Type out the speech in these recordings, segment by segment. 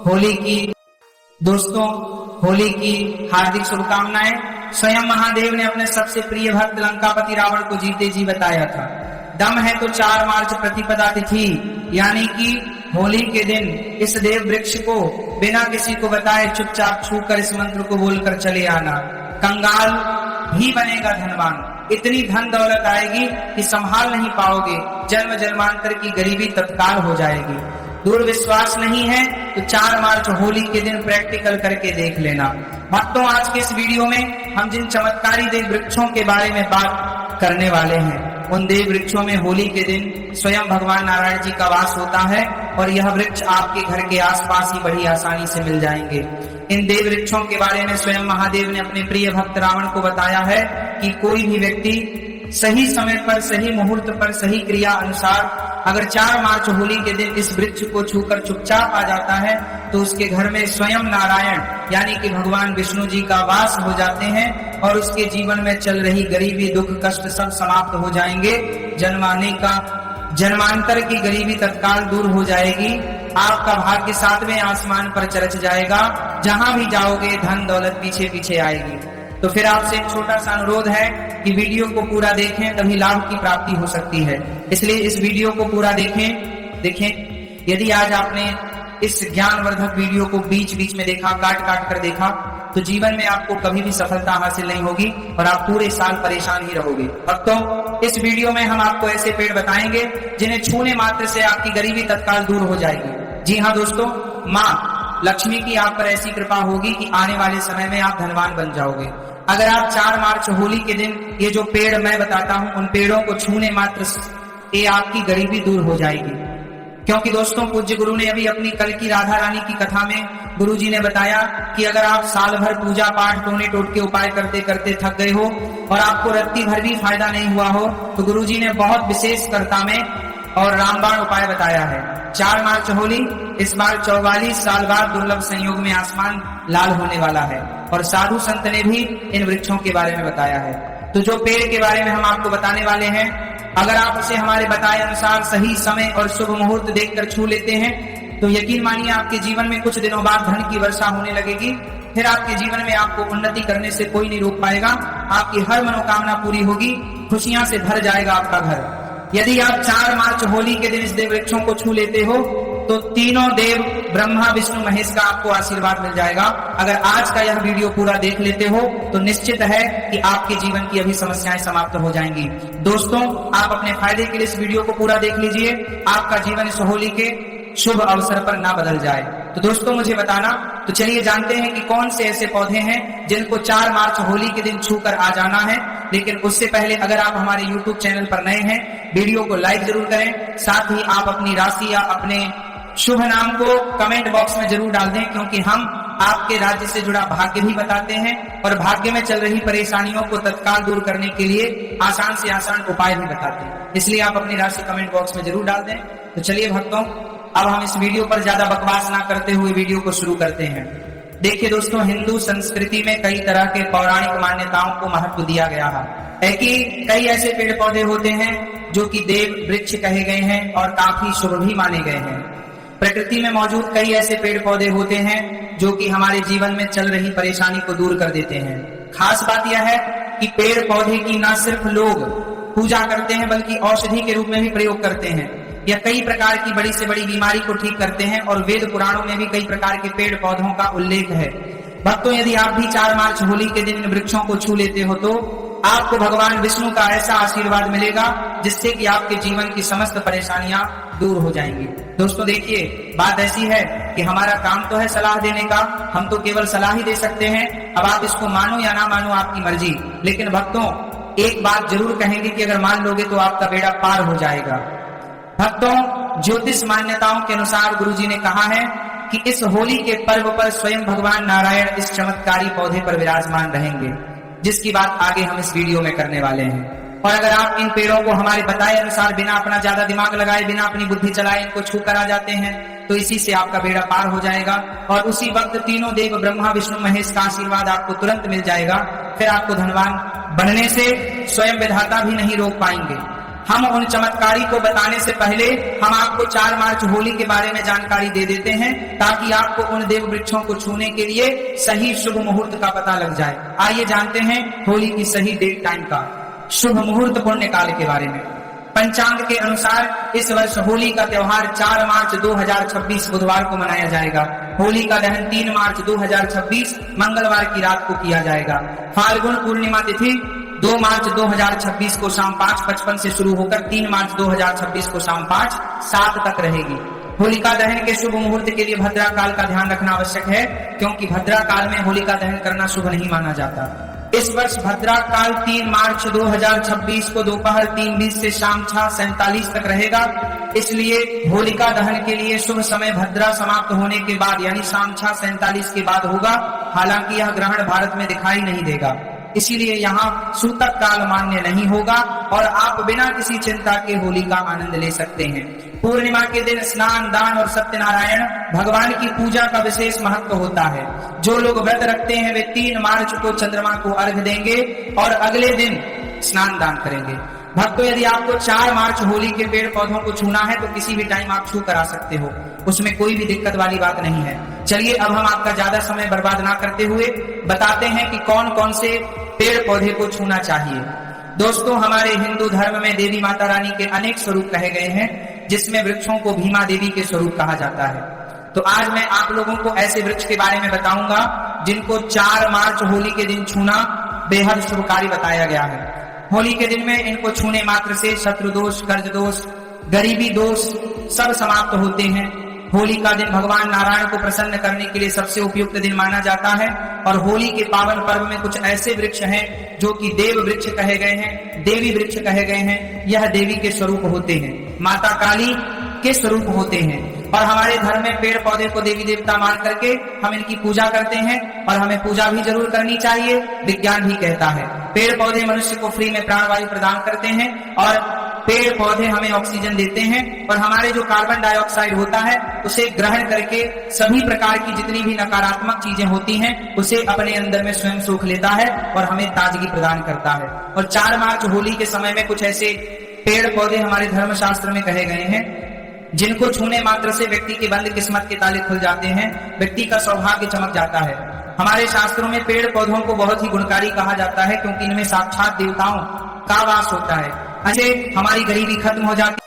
होली की दोस्तों होली की हार्दिक शुभकामनाएं। स्वयं महादेव ने अपने सबसे प्रिय भक्त लंकापति रावण को जीते जी बताया था, दम है तो 4 मार्च प्रतिपदा तिथि यानी कि होली के दिन इस देव वृक्ष को बिना किसी को बताए चुपचाप छूकर इस मंत्र को बोलकर चले आना। कंगाल भी बनेगा धनवान, इतनी धन दौलत आएगी कि संभाल नहीं पाओगे, जन्म जन्मांतर की गरीबी तत्काल हो जाएगी। दूर विश्वास नहीं है तो 4 मार्च होली के दिन प्रैक्टिकल करके देख लेना। भक्तों, आज के इस वीडियो में हम जिन चमत्कारी देव वृक्षों के बारे में बात करने वाले हैं, उन देव वृक्षों में होली के दिन स्वयं भगवान नारायण जी का वास होता है और यह वृक्ष आपके घर के आसपास ही बड़ी आसानी से मिल जाएंगे। इन देव वृक्षों के बारे में स्वयं महादेव ने अपने प्रिय भक्त रावण को बताया है कि कोई भी व्यक्ति सही समय पर, सही मुहूर्त पर, सही क्रिया अनुसार अगर 4 मार्च होली के दिन इस वृक्ष को छूकर चुपचाप आ जाता है तो उसके घर में स्वयं नारायण यानी कि भगवान विष्णु जी का वास हो जाते हैं और उसके जीवन में चल रही गरीबी, दुख, कष्ट सब समाप्त हो जाएंगे। जन्मांतर की गरीबी तत्काल दूर हो जाएगी। आपका भाग्य 7वें आसमान पर चरच जाएगा। जहां भी जाओगे धन दौलत पीछे पीछे आएगी। तो फिर आपसे एक छोटा सा अनुरोध है कि वीडियो को पूरा देखें, तभी लाभ की प्राप्ति हो सकती है। इसलिए इस वीडियो को पूरा देखें। यदि आज आपने इस ज्ञानवर्धक वीडियो को बीच बीच में देखा, काट काट कर देखा, तो जीवन में आपको कभी भी सफलता हासिल नहीं होगी और आप पूरे साल परेशान ही रहोगे। भक्तों, इस वीडियो में हम आपको ऐसे पेड़ बताएंगे जिन्हें छूने मात्र से आपकी गरीबी तत्काल दूर हो जाएगी। जी हाँ दोस्तों, माँ लक्ष्मी की आप पर ऐसी कृपा होगी कि आने वाले समय में आप धनवान बन जाओगे। अगर आप 4 मार्च होली के दिन ये जो पेड़ मैं बताता हूँ, उन पेड़ों को छूने मात्र से आपकी गरीबी दूर हो जाएगी। क्योंकि दोस्तों, पूज्य गुरु ने अभी अपनी कल की राधा रानी की कथा में गुरु जी ने बताया कि अगर आप साल भर पूजा पाठ टोने टोटके उपाय करते करते थक गए हो और आपको रत्ती भर भी फायदा नहीं हुआ हो, तो गुरु जी ने बहुत विशेष कर्ता में और रामबाण उपाय बताया है। 4 मार्च होली, इस बार 44 साल बाद दुर्लभ संयोग में आसमान लाल होने वाला है और साधु संत ने भी इन वृक्षों के बारे में बताया है। तो जो पेड़ के बारे में हम आपको बताने वाले हैं, अगर आप उसे हमारे बताए अनुसार सही समय और शुभ मुहूर्त देखकर छू लेते हैं तो यकीन मानिए आपके जीवन में कुछ दिनों बाद धन की वर्षा होने लगेगी। फिर आपके जीवन में आपको उन्नति करने से कोई नहीं रोक पाएगा। आपकी हर मनोकामना पूरी होगी, खुशियां से भर जाएगा आपका घर। यदि आप 4 मार्च होली के दिन इस देव वृक्षों को छू लेते हो तो तीनों देव ब्रह्मा विष्णु महेश का आपको आशीर्वाद मिल जाएगा। अगर आज का यह वीडियो पूरा देख लेते हो तो निश्चित है कि आपके जीवन की अभी समस्याएं समाप्त हो जाएंगी। दोस्तों, आप अपने फायदे के लिए इस वीडियो को पूरा देख लीजिए, आपका जीवन इस होली के शुभ अवसर पर ना बदल जाए। तो दोस्तों, मुझे बताना, तो चलिए जानते हैं कि कौन से ऐसे पौधे हैं जिनको 4 मार्च होली के दिन छूकर आ जाना है। लेकिन उससे पहले अगर आप हमारे YouTube चैनल पर नए हैं, वीडियो को लाइक जरूर करें, साथ ही आप अपनी राशि या अपने शुभ नाम को कमेंट बॉक्स में जरूर डाल दें, क्योंकि हम आपके राज्य से जुड़ा भाग्य भी बताते हैं और भाग्य में चल रही परेशानियों को तत्काल दूर करने के लिए आसान से आसान उपाय भी बताते हैं। इसलिए आप अपनी राशि कमेंट बॉक्स में जरूर डाल दें। तो चलिए भक्तों, अब हम इस वीडियो पर ज्यादा बकवास ना करते हुए वीडियो को शुरू करते हैं। देखिए दोस्तों, हिंदू संस्कृति में कई तरह के पौराणिक मान्यताओं को महत्व दिया गया है कि कई ऐसे पेड़ पौधे होते हैं जो कि देव वृक्ष कहे गए हैं और काफी शुभ भी माने गए हैं। प्रकृति में मौजूद कई ऐसे पेड़ पौधे होते हैं जो कि हमारे जीवन में चल रही परेशानी को दूर कर देते हैं। खास बात यह है कि पेड़ पौधे की न सिर्फ लोग पूजा करते हैं बल्कि औषधि के रूप में भी प्रयोग करते हैं। यह कई प्रकार की बड़ी से बड़ी बीमारी को ठीक करते हैं और वेद पुराणों में भी कई प्रकार के पेड़ पौधों का उल्लेख है। भक्तों, यदि आप भी 4 मार्च होली के दिन इन वृक्षों को छू लेते हो तो आपको भगवान विष्णु का ऐसा आशीर्वाद मिलेगा जिससे कि आपके जीवन की समस्त परेशानियां दूर हो जाएंगी। दोस्तों देखिए, बात ऐसी है कि हमारा काम तो है सलाह देने का, हम तो केवल सलाह ही दे सकते हैं। अब आप इसको मानो या ना मानो आपकी मर्जी। लेकिन भक्तों, एक बात जरूर कहेंगे कि अगर मान लोगे तो आपका बेड़ा पार हो जाएगा। भक्तों, ज्योतिष मान्यताओं के अनुसार गुरुजी ने कहा है कि इस होली के पर्व पर स्वयं भगवान नारायण इस चमत्कारी पौधे पर विराजमान रहेंगे, जिसकी बात आगे हम इस वीडियो में करने वाले हैं। और अगर आप इन पेड़ों को हमारे बताए अनुसार बिना अपना ज्यादा दिमाग लगाए, बिना अपनी बुद्धि चलाए इनको छू कर आ जाते हैं तो इसी से आपका बेड़ा पार हो जाएगा और उसी वक्त तीनों देव ब्रह्मा विष्णु महेश का आशीर्वाद आपको तुरंत मिल जाएगा। फिर आपको धनवान बनने से स्वयं विधाता भी नहीं रोक पाएंगे। हम उन चमत्कारी को बताने से पहले हम आपको 4 मार्च होली के बारे में जानकारी दे देते हैं, ताकि आपको उन देव वृक्षों को छूने के लिए सही शुभ मुहूर्त का पता लग जाए। आइए जानते हैं होली की सही डेट टाइम का, शुभ मुहूर्त पुण्य काल के बारे में। पंचांग के अनुसार इस वर्ष होली का त्योहार 4 मार्च 2026 बुधवार को मनाया जाएगा। होली का दहन 3 मार्च 2026 मंगलवार की रात को किया जाएगा। फाल्गुन पूर्णिमा तिथि 2 मार्च 2026 को शाम 5:55 से शुरू होकर 3 मार्च 2026 को शाम 5:07 तक रहेगी। होलिका दहन के शुभ मुहूर्त के लिए भद्रा काल का ध्यान रखना आवश्यक है, क्योंकि भद्रा काल में होलिका दहन करना शुभ नहीं माना जाता। इस वर्ष भद्रा काल 3 मार्च 2026 को दोपहर 3:20 से शाम 6:47 तक रहेगा। इसलिए होलिका दहन के लिए शुभ समय भद्रा समाप्त होने के बाद यानी शाम 6:47 के बाद होगा। हालांकि यह ग्रहण भारत में दिखाई नहीं देगा, इसीलिए यहाँ सूतक काल मान्य नहीं होगा और आप बिना किसी चिंता के होली का आनंद ले सकते हैं। पूर्णिमा के दिन स्नान, दान और सत्यनारायण भगवान की पूजा का विशेष महत्व होता है। जो लोग व्रत रखते हैं वे 3 मार्च को चंद्रमा को अर्घ देंगे और अगले दिन स्नान दान करेंगे। भक्तों, यदि आपको 4 मार्च होली के पेड़ पौधों को छूना है तो किसी भी टाइम आप छू कर आ सकते हो, उसमें कोई भी दिक्कत वाली बात नहीं है। चलिए अब हम आपका ज्यादा समय बर्बाद ना करते हुए बताते हैं कि कौन कौन से पेड़ पौधे को छूना चाहिए। दोस्तों, हमारे हिंदू धर्म में देवी माता रानी के अनेक स्वरूप कहे गए हैं, जिसमें वृक्षों को भीमा देवी के स्वरूप कहा जाता है। तो आज मैं आप लोगों को ऐसे वृक्ष के बारे में बताऊंगा जिनको 4 मार्च होली के दिन छूना बेहद शुभकारी बताया गया है। होली के दिन में इनको छूने मात्र से शत्रु दोष, कर्ज दोष, गरीबी दोष सब समाप्त होते हैं। होली का दिन भगवान नारायण को प्रसन्न करने के लिए सबसे उपयुक्त दिन माना जाता है। और होली के पावन पर्व में कुछ ऐसे वृक्ष हैं जो कि देव वृक्ष कहे गए हैं, देवी वृक्ष कहे गए हैं। यह देवी के स्वरूप होते हैं, माता काली के स्वरूप होते हैं। और हमारे धर्म में पेड़ पौधे को देवी देवता मान करके हम इनकी पूजा करते हैं और हमें पूजा भी जरूर करनी चाहिए। विज्ञान भी कहता है पेड़ पौधे मनुष्य को फ्री में प्राणवायु प्रदान करते हैं और पेड़ पौधे हमें ऑक्सीजन देते हैं और हमारे जो कार्बन डाइऑक्साइड होता है उसे ग्रहण करके सभी प्रकार की जितनी भी नकारात्मक चीजें होती हैं उसे अपने अंदर में स्वयं सोख लेता है और हमें ताजगी प्रदान करता है। और 4 मार्च होली के समय में कुछ ऐसे पेड़ पौधे हमारे धर्म शास्त्र में कहे गए हैं जिनको छूने मात्र से व्यक्ति के बंद किस्मत के ताले खुल जाते हैं, व्यक्ति का सौभाग्य चमक जाता है। हमारे शास्त्रों में पेड़ पौधों को बहुत ही गुणकारी कहा जाता है, क्योंकि इनमें साक्षात देवताओं का वास होता है। अच्छे हमारी गरीबी खत्म हो जाती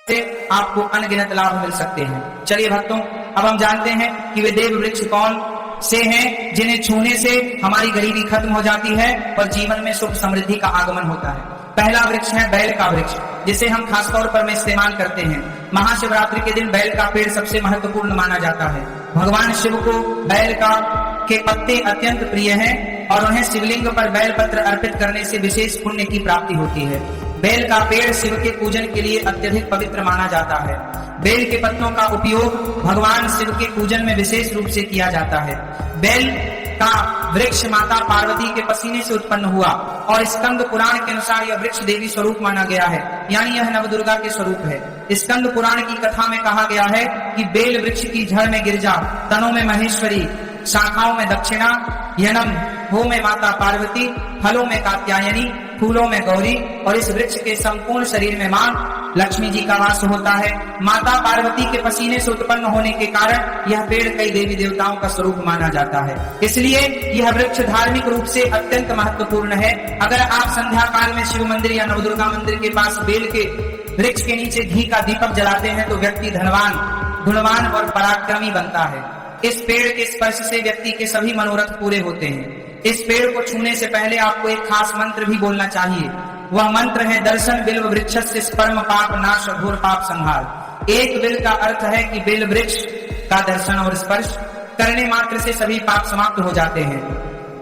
है, आपको अनगिनत लाभ मिल सकते हैं। चलिए भक्तों, अब हम जानते हैं कि वे देव वृक्ष कौन से हैं जिन्हें छूने से हमारी गरीबी खत्म हो जाती है और जीवन में सुख समृद्धि का आगमन होता है। पहला वृक्ष है बैल का वृक्ष, जिसे हम खासतौर पर में इस्तेमाल करते हैं। महाशिवरात्रि के दिन बैल का पेड़ सबसे महत्वपूर्ण माना जाता है। भगवान शिव को बैल के पत्ते अत्यंत प्रिय हैं और उन्हें शिवलिंग पर बैल पत्र अर्पित करने से विशेष पुण्य की प्राप्ति होती है। बेल का पेड़ शिव के पूजन के लिए अत्यधिक पवित्र माना जाता है। बेल के पत्तों का उपयोग भगवान शिव के पूजन में विशेष रूप से किया जाता है। बेल का वृक्ष माता पार्वती के पसीने से उत्पन्न हुआ और स्कंद पुराण के अनुसार यह वृक्ष देवी स्वरूप माना गया है, यानी यह नवदुर्गा के स्वरूप है। स्कंद पुराण की कथा में कहा गया है कि बेल वृक्ष की जड़ में गिरिजा, तनों में महेश्वरी, शाखाओं में दक्षिणा, यनम हो में माता पार्वती, फलों में कात्यायनी, फूलों में गौरी और इस वृक्ष के संपूर्ण शरीर में मां लक्ष्मी जी का वास होता है। माता पार्वती के पसीने से उत्पन्न होने के कारण यह पेड़ कई देवी देवताओं का स्वरूप माना जाता है। इसलिए यह वृक्ष धार्मिक रूप से अत्यंत महत्वपूर्ण है। अगर आप संध्या काल में शिव मंदिर या नवदुर्गा मंदिर के पास बेल के वृक्ष के नीचे घी का दीपक जलाते हैं तो व्यक्ति धनवान, गुणवान और पराक्रमी बनता है। इस पेड़ के स्पर्श से व्यक्ति के सभी मनोरथ पूरे होते हैं। इस पेड़ को छूने से पहले आपको एक खास मंत्र भी बोलना चाहिए। वह मंत्र है दर्शन बिल्व वृक्षस्य स्पर्म पाप नाश घोर पाप संहार। एक बिल का अर्थ है कि बिल वृक्ष का दर्शन और स्पर्श करने मात्र से सभी पाप समाप्त हो जाते हैं।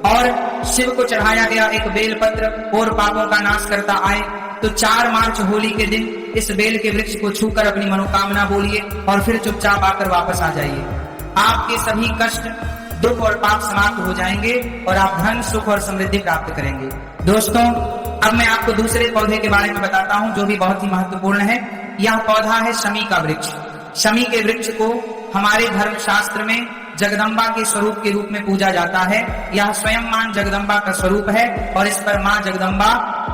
और शिव को चढ़ाया गया एक बेल पत्र और पापों का नाश करता आए। तो 4 मार्च होली के दिन इस बेल के वृक्ष को छूकर अपनी मनोकामना बोलिए और फिर चुपचाप आकर वापस आ जाइए। आपके सभी कष्ट, दुख और पाप समाप्त हो जाएंगे और आप धन, सुख और समृद्धि प्राप्त करेंगे। दोस्तों, अब मैं आपको दूसरे पौधे के बारे में बताता हूं जो भी बहुत ही महत्वपूर्ण है। यह पौधा है शमी का वृक्ष। शमी के वृक्ष को हमारे धर्म शास्त्र में जगदम्बा के स्वरूप के रूप में पूजा जाता है। यह स्वयं मां जगदम्बा का स्वरूप है और इस पर मां जगदम्बा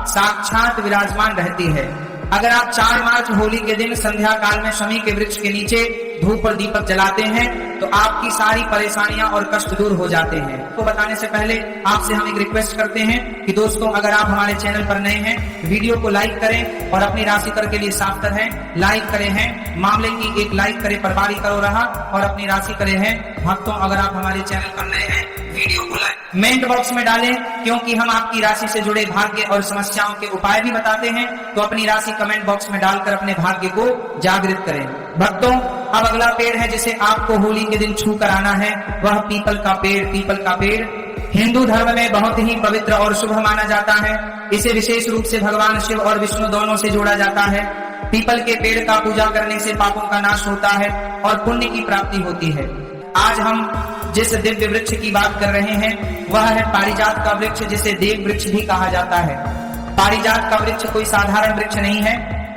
साक्षात विराजमान रहती है। अगर आप 4 मार्च होली के दिन संध्या काल में शमी के वृक्ष के नीचे धूप और दीपक जलाते हैं तो आपकी सारी परेशानियां और कष्ट दूर हो जाते हैं। तो बताने से पहले आपसे हम एक रिक्वेस्ट करते हैं कि दोस्तों, अगर आप हमारे चैनल पर नए हैं, वीडियो को लाइक करें और अपनी राशि कर के लिए साफ कर है लाइक करे हैं, मामले की एक लाइक करे पर बारी करो रहा और अपनी राशि करे हैं। भक्तों, अगर आप हमारे चैनल पर नए हैं, वीडियो को लाइक कमेंट बॉक्स में डालें, क्योंकि हम आपकी राशि से जुड़े भाग्य और समस्याओं के उपाय भी बताते हैं। तो अपनी राशि कमेंट बॉक्स में डालकर अपने भाग्य को जागृत करें। भक्तों, अब अगला पेड़ है जिसे आपको होली के दिन छू कर आना है, वह पीपल का पेड़। पीपल का पेड़ हिंदू धर्म में बहुत ही पवित्र और शुभ माना जाता है। इसे विशेष रूप से भगवान शिव और विष्णु दोनों से जोड़ा जाता है। पीपल के पेड़ का पूजा करने से पापों का नाश होता है और पुण्य की प्राप्ति होती है। आज हम जिस दिव्य वृक्ष की बात कर रहे हैं वह है पारिजात का वृक्ष, जिसे देव वृक्ष भी कहा जाता है। पारिजात का वृक्ष कोई साधारण वृक्ष नहीं है,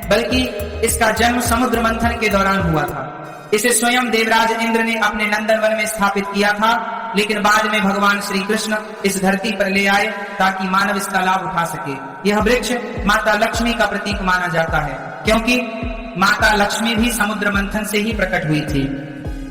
बल्कि इसका जन्म समुद्र मंथन के दौरान हुआ था। इसे स्वयं देवराज इंद्र ने अपने नंदन वन में स्थापित किया था, लेकिन बाद में भगवान श्री कृष्ण इस धरती पर ले आए ताकि मानव इसका लाभ उठा सके। यह वृक्ष माता लक्ष्मी का प्रतीक माना जाता है, क्योंकि माता लक्ष्मी भी समुद्र मंथन से ही प्रकट हुई थी।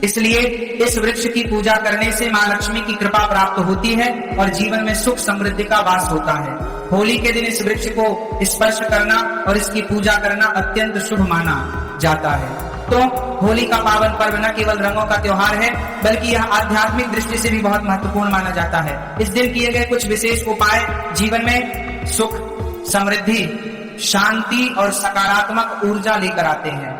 इसलिए इस वृक्ष की पूजा करने से मां लक्ष्मी की कृपा प्राप्त होती है और जीवन में सुख समृद्धि का वास होता है। होली के दिन इस वृक्ष को स्पर्श करना और इसकी पूजा करना अत्यंत शुभ माना जाता है। तो होली का पावन पर्व न केवल रंगों का त्योहार है, बल्कि यह आध्यात्मिक दृष्टि से भी बहुत महत्वपूर्ण माना जाता है। इस दिन किए गए कुछ विशेष उपाय जीवन में सुख, समृद्धि, शांति और सकारात्मक ऊर्जा लेकर आते हैं।